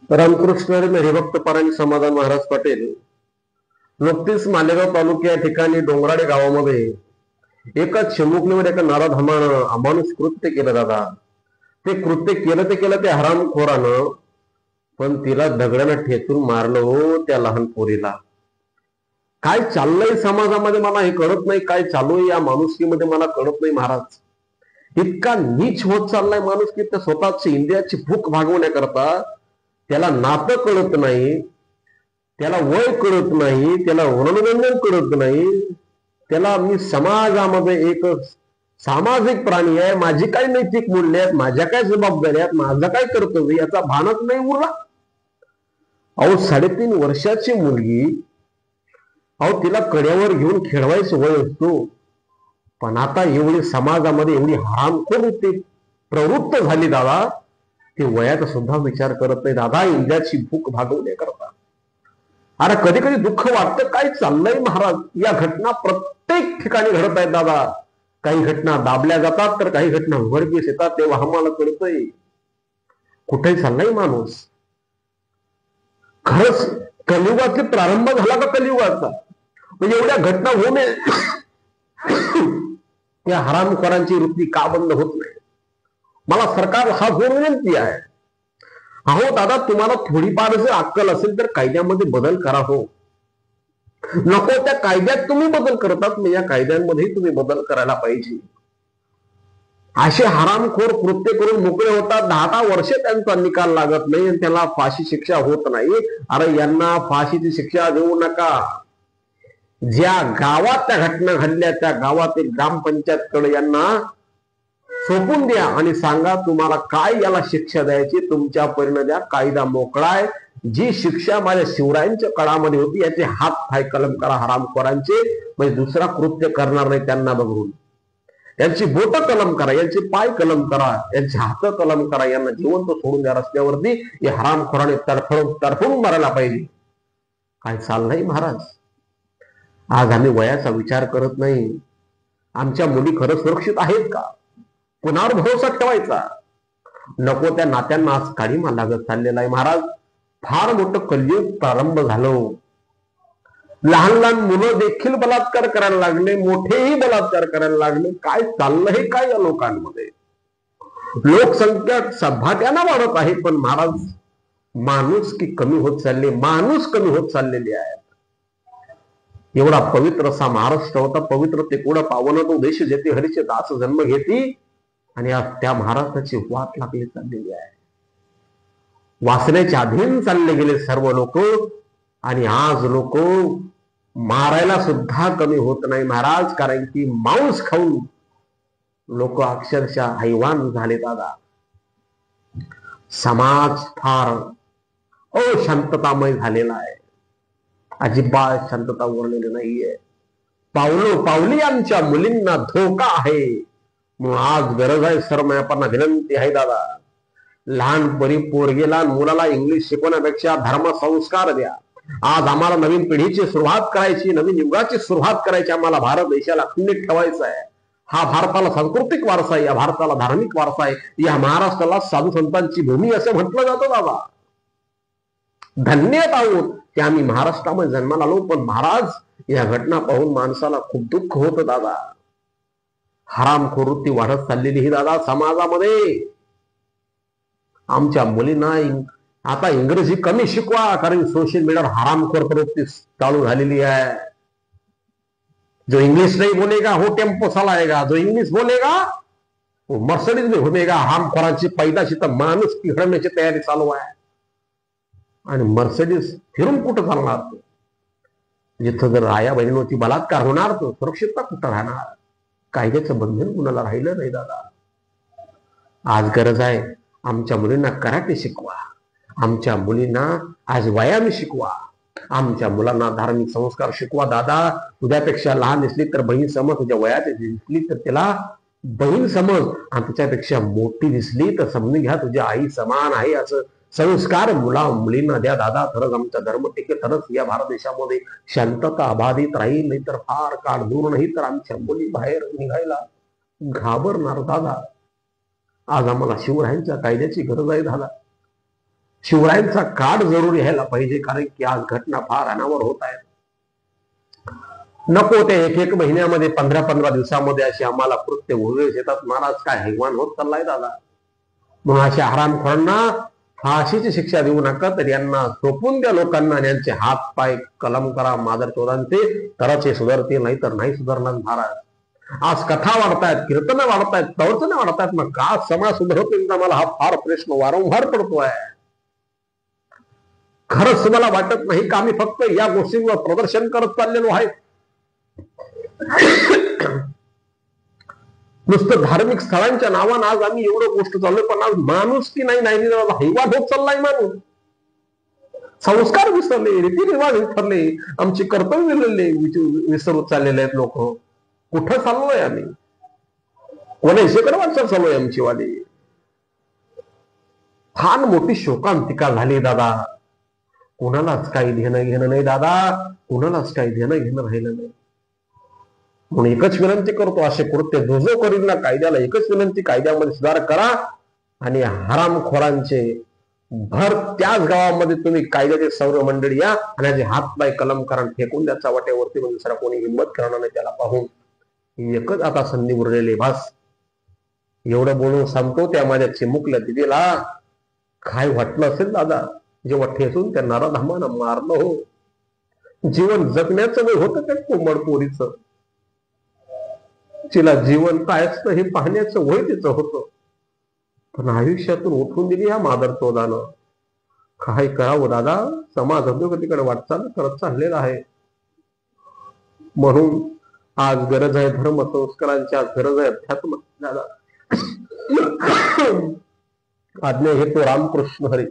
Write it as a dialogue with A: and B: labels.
A: रामकृष्ण हरी हरिभक्त परायण समाधान महाराज पाटील नुकतीच मालेगाव तालुक्या या ठिकाणी डोंगराडे गावामध्ये एका चिमुकलीवर एका नराधमानं अमानुष कृत्य केलं दादा. ते कृत्य केलं ते हरामखोरानं, पण तिला दगडानं ठेचून मारलं हो त्या लहान पोरीला. काय चाललंय समाजामध्ये मला हे कळत नाही. काय चालू आहे या माणुसकीमध्ये मला कळत नाही महाराज. इतका नीच होत चाललाय माणूस की त्या स्वतःची इंद्रियाची भूक भागवण्याकरता त्याला नातं कळत नाही, त्याला वय कळत नाही, त्याला मनोरंजन कळत नाही. त्याला मी समाजामध्ये एक सामाजिक प्राणी आहे, माझी काय नैतिक मूल्य आहेत, माझ्या काय जबाबदाऱ्या आहेत, माझं काय कर्तव्य याचा भानच नाही उरला. अहो 3.5 वर्षाची मुलगी, अहो तिला कड्यावर घेऊन खेळवायचं वय असतो. पण आता एवढी समाजामध्ये एवढी हरामखोर वृत्ती प्रवृत्त झाली दादा, ते वयाचा सुद्धा विचार करत नाही दादा, इंद्रियाची भूक भागवण्याकरता. अरे कधी कधी दुःख वाटतं, काय चाललंय महाराज. या घटना प्रत्येक ठिकाणी घडत आहेत दादा. काही घटना दाबल्या जातात तर काही घटना उघडकीस येतात, तेव्हा आम्हाला कळतंय कुठे चाललाय माणूस. खरंच कलियुगाचा प्रारंभ झाला का कलियुगाचा? म्हणजे एवढ्या घटना होऊ नये या हरामखोरांची वृत्ती का बंद होत नाही? मला सरकार हा जोर विनंती आहे. अहो दादा, तुम्हाला थोडीफार जर अक्कल असेल तर कायद्यामध्ये बदल करा हो. नको त्या कायद्यात तुम्ही बदल करतात, या कायद्यांमध्ये तुम्ही बदल करायला पाहिजे. असे हरामखोर कृत्य करून मोकळे होतात, 10 वर्ष त्यांचा निकाल लागत नाही आणि त्याला फाशी शिक्षा होत नाही. अरे यांना फाशीची शिक्षा देऊ नका. ज्या गावात त्या घटना घडल्या त्या गावातील ग्रामपंचायतकडे यांना सोपून द्या आणि सांगा तुम्हाला काय याला शिक्षा द्यायची, तुमच्या परिणाम द्या. कायदा मोकळा आहे. जी शिक्षा माझ्या शिवरायांच्या काळामध्ये होती याचे हात पाय कलम करा हरामखोरांचे, म्हणजे दुसरा कृत्य करणार नाही त्यांना बघून. यांची बोट कलम करा, यांचे पाय कलम करा, यांचे हात कलम करा. यांना जिवंत सोडून द्या रस्त्यावरती. हे हरामखोराने तडफडून मारायला पाहिजे. काय चाललंय महाराज. आज आम्ही वयाचा विचार करत नाही. आमच्या मुली खरं सुरक्षित आहेत का? कुणावर भरोसा ठेवायचा? नको त्या नात्यांना आज काळीमा लागत चाललेला आहे महाराज. फार मोठं कलियुग प्रारंभ झालं. लहान लहान मुलं देखील बलात्कार करायला लागले, मोठेही बलात्कार करायला लागले. काय चाललंय काय या लोकांमध्ये? लोकसंख्या झपाट्यानं वाढत आहे, पण महाराज माणूस की कमी होत चालली, माणूस कमी होत चाललेली आहे. एवढा पवित्र असा महाराष्ट्र होता, पवित्र ते कुडं पावन तो देश जेथे हरीचे दास जन्म घेती, आणि आज त्या महाराष्ट्राची वाट लागली चाललेली आहे. वासनेच्या अधीन चालले गेले सर्व लोक, आणि आज लोक मारायला सुद्धा कमी होत नाही महाराज. कारण की मांस खाऊन लोक अक्षरशः हैवान झाले दादा. समाज फार अशांततामय झालेला आहे. अजिबात शांतता उरलेली नाहीये. पावली आमच्या मुलींना धोका आहे. मग आज गरज आहे, सरमायापांना विनंती आहे दादा, लहानपणी पोरगेला मुलाला इंग्लिश शिकवण्यापेक्षा धर्म संस्कार द्या. आज आम्हाला नवीन पिढीची सुरुवात करायची, नवीन युगाची सुरुवात करायची. आम्हाला भारत देशाला अखंडित ठेवायचा आहे. हा भारताला सांस्कृतिक वारसा आहे, या भारताला धार्मिक वारसा आहे. या महाराष्ट्राला साधू संतांची भूमी असं म्हटलं जातं दादा. धन्यता आहोत की आम्ही महाराष्ट्रामध्ये जन्माला आलो. पण महाराज या घटना पाहून माणसाला खूप दुःख होतं दादा. हरामखोर वृत्ती वाढत चाललेली ही दादा समाजामध्ये. आमच्या मुलींना आता इंग्रजी कमी शिकवा, कारण सोशल मीडियावर हरामखोर प्रवृत्ती चालू झालेली आहे. जो इंग्लिश नहीं बोलेगा वो टेम्पो चलाएगा, जो इंग्लिश बोलेगा वो मर्सिडीज में घुमेगा. हरामखोरांची पैदाशी तर माणूस घडवण्याची तयारी चालू आहे. आणि मर्सिडीज फिरून कुठं चालणार? जिथं जर आया बहिणीवरती बलात्कार होणार तर सुरक्षितता कुठं राहणार? कायद्याचं बंधन कुणाला राहिलं नाही दादा. आज गरज आहे, आमच्या मुलींना कराटे शिकवा, आमच्या मुलींना आज व्यायाम शिकवा, आमच्या मुलांना धार्मिक संस्कार शिकवा दादा. तुझ्यापेक्षा लहान दिसली तर बहीण समज, तुझ्या वयाची दिसली तर त्याला बहीण समज, आणि तुझ्यापेक्षा मोठी दिसली तर समजून घ्या तुझी आई समान आहे. असं संस्कार मुलींना द्या दादा. खरंच आमचा धर्म टिकेल, तरच या भारत देशामध्ये शांतता अबाधित राहील. नाही तर फार काळ दूर नाही तर आमच्या मुली बाहेर निघायला घाबरणार दादा. आज आम्हाला शिवरायांच्या कायद्याची गरज आहे दादा. शिवरायांचा काळ जरूर यायला पाहिजे, कारण की आज घटना फार अनावर होत आहेत. नको ते एक एक महिन्यामध्ये 15-15 दिवसामध्ये अशी आम्हाला कृत्य उघडीस येतात. महाराज काय हैवान होत चाललाय दादा. म्हणून अशा हरामखोरांना फाशीची शिक्षा देऊ नका, तर यांना सोपून द्या लोकांना आणि यांचे हात पाय कलम करा मादर चोरांचे, तरच हे सुधारतील, नाही तर नाही सुधारणार महाराज. आज कथा वाढतायत, कीर्तनं वाढतायत, प्रवचनं वाढतायत, मग का समाज सुधारतील का? मला हा फार प्रश्न वारंवार पडतोय. खरंच तुम्हाला वाटत नाही का आम्ही फक्त या गोष्टींवर प्रदर्शन करत चाललेलो आहे? नुसतं धार्मिक स्थळांच्या नावानं आज आम्ही एवढं गोष्ट चाललोय, पण आज माणूस की नाही हैवान होत चाललाय माणूस. संस्कार विसरले, रीतिरिवाज विसरले, आमची कर्तव्य विसरत चाललेले आहेत लोक. कुठं चाललोय आम्ही? कोणाशीकडे वाटचाल चाललोय आमची वाली? फार मोठी शोकांतिका झाली दादा. कोणालाच काही देणं घेणं नाही दादा, कोणालाच काही देणं घेणं राहिलं नाही. म्हणून एकच विनंती करतो, असे कृत्य जो करील ना कायद्याला एकच विनंती, कायद्यामध्ये सुधार करा आणि हरामखोरांचे भर त्याच गावामध्ये तुम्ही कायद्याचे सर्व मंडळी या आणि याचे हातपाय कलम करा, फेकून द्या वाट्यावरती. म्हणजे दुसरा कोणी हिंमत करणार नाही त्याला पाहून. एकच आता संधी उरलेली भास. एवढं बोलून सांगतो. त्या माझ्या चिमुकल्या दिदीला काय वाटलं असेल दादा, जेव्हा ठेचून त्या नराधामानं मारलं हो. जीवन जगण्याचं वय होतं त्या कोंबड पोरीचं. तिला जीवन काय असतं हे पाहण्याचं वय तिचं होतं, पण आयुष्यातून उठून दिली ह्या मादरचोदानं. काय करावं दादा, समाज अधोगतीकडे वाटचाल करत चाललेला आहे. म्हणून आज गरज आहे धर्म संस्कारांची, आज गरज आहे अध्यात्म दादा. आज्ञा घेतो रामकृष्ण हरी.